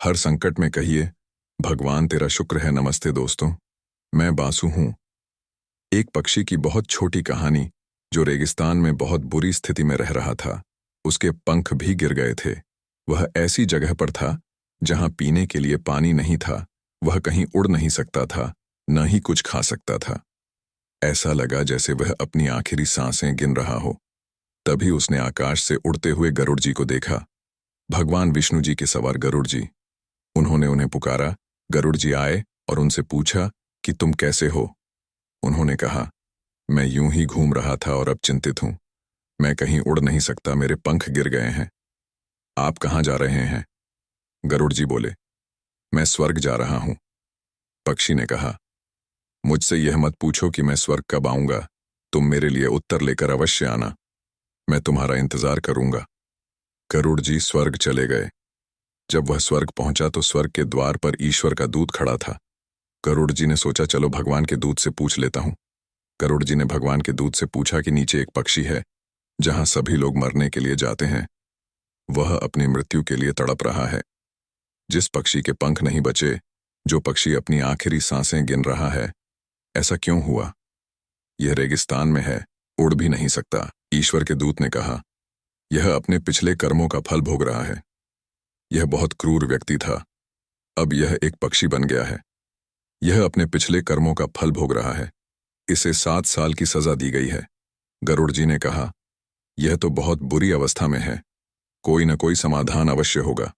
हर संकट में कहिए, भगवान तेरा शुक्र है। नमस्ते दोस्तों, मैं बासु हूँ। एक पक्षी की बहुत छोटी कहानी जो रेगिस्तान में बहुत बुरी स्थिति में रह रहा था। उसके पंख भी गिर गए थे। वह ऐसी जगह पर था जहाँ पीने के लिए पानी नहीं था। वह कहीं उड़ नहीं सकता था, न ही कुछ खा सकता था। ऐसा लगा जैसे वह अपनी आखिरी सांसें गिन रहा हो। तभी उसने आकाश से उड़ते हुए गरुड़ जी को देखा। भगवान विष्णु जी के सवार गरुड़ जी। उन्होंने उन्हें पुकारा। गरुड़ जी आए और उनसे पूछा कि तुम कैसे हो। उन्होंने कहा, मैं यूं ही घूम रहा था और अब चिंतित हूं। मैं कहीं उड़ नहीं सकता, मेरे पंख गिर गए हैं। आप कहाँ जा रहे हैं? गरुड़ जी बोले, मैं स्वर्ग जा रहा हूं। पक्षी ने कहा, मुझसे यह मत पूछो कि मैं स्वर्ग कब आऊंगा। तुम मेरे लिए उत्तर लेकर अवश्य आना, मैं तुम्हारा इंतजार करूंगा। गरुड़ जी स्वर्ग चले गए। जब वह स्वर्ग पहुंचा तो स्वर्ग के द्वार पर ईश्वर का दूत खड़ा था। गरुड़ जी ने सोचा, चलो भगवान के दूत से पूछ लेता हूं। गरुड़ जी ने भगवान के दूत से पूछा कि नीचे एक पक्षी है जहां सभी लोग मरने के लिए जाते हैं। वह अपनी मृत्यु के लिए तड़प रहा है। जिस पक्षी के पंख नहीं बचे, जो पक्षी अपनी आखिरी सांसें गिन रहा है, ऐसा क्यों हुआ? यह रेगिस्तान में है, उड़ भी नहीं सकता। ईश्वर के दूत ने कहा, यह अपने पिछले कर्मों का फल भोग रहा है। यह बहुत क्रूर व्यक्ति था, अब यह एक पक्षी बन गया है। यह अपने पिछले कर्मों का फल भोग रहा है। इसे 7 साल की सजा दी गई है। गरुड़ जी ने कहा, यह तो बहुत बुरी अवस्था में है, कोई न कोई समाधान अवश्य होगा।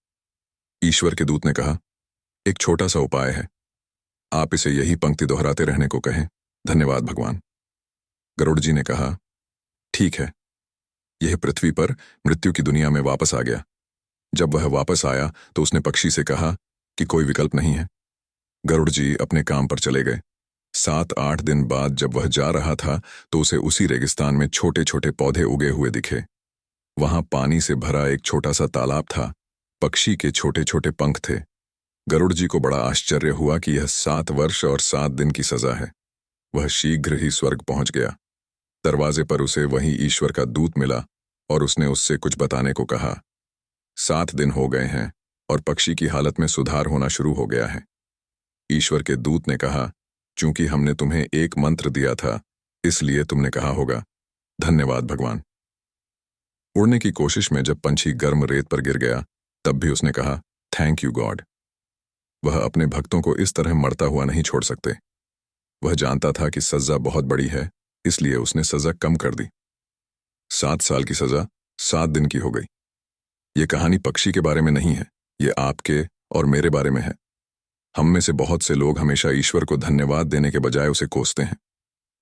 ईश्वर के दूत ने कहा, एक छोटा सा उपाय है, आप इसे यही पंक्ति दोहराते रहने को कहें। धन्यवाद भगवान। गरुड़ जी ने कहा, ठीक है। यह पृथ्वी पर मृत्यु की दुनिया में वापस आ गया। जब वह वापस आया तो उसने पक्षी से कहा कि कोई विकल्प नहीं है। गरुड़ जी अपने काम पर चले गए। 7-8 दिन बाद जब वह जा रहा था तो उसे उसी रेगिस्तान में छोटे छोटे पौधे उगे हुए दिखे। वहां पानी से भरा एक छोटा सा तालाब था। पक्षी के छोटे छोटे पंख थे। गरुड़ जी को बड़ा आश्चर्य हुआ कि यह 7 वर्ष और 7 दिन की सजा है। वह शीघ्र ही स्वर्ग पहुंच गया। दरवाजे पर उसे वहीं ईश्वर का दूत मिला और उसने उससे कुछ बताने को कहा। 7 दिन हो गए हैं और पक्षी की हालत में सुधार होना शुरू हो गया है। ईश्वर के दूत ने कहा, चूंकि हमने तुम्हें एक मंत्र दिया था, इसलिए तुमने कहा होगा। धन्यवाद भगवान। उड़ने की कोशिश में जब पंछी गर्म रेत पर गिर गया, तब भी उसने कहा, थैंक यू गॉड। वह अपने भक्तों को इस तरह मरता हुआ नहीं छोड़ सकते। वह जानता था कि सजा बहुत बड़ी है, इसलिए उसने सजा कम कर दी। 7 साल की सजा 7 दिन की हो गई। ये कहानी पक्षी के बारे में नहीं है, ये आपके और मेरे बारे में है। हम में से बहुत से लोग हमेशा ईश्वर को धन्यवाद देने के बजाय उसे कोसते हैं।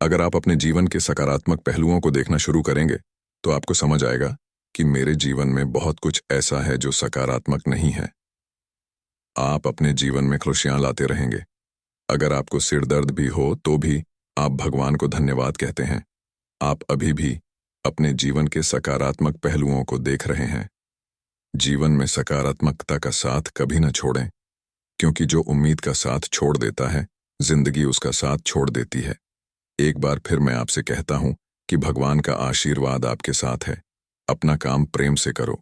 अगर आप अपने जीवन के सकारात्मक पहलुओं को देखना शुरू करेंगे तो आपको समझ आएगा कि मेरे जीवन में बहुत कुछ ऐसा है जो सकारात्मक नहीं है। आप अपने जीवन में खुशियां लाते रहेंगे। अगर आपको सिर दर्द भी हो तो भी आप भगवान को धन्यवाद कहते हैं। आप अभी भी अपने जीवन के सकारात्मक पहलुओं को देख रहे हैं। जीवन में सकारात्मकता का साथ कभी न छोड़ें, क्योंकि जो उम्मीद का साथ छोड़ देता है, जिंदगी उसका साथ छोड़ देती है। एक बार फिर मैं आपसे कहता हूं कि भगवान का आशीर्वाद आपके साथ है। अपना काम प्रेम से करो।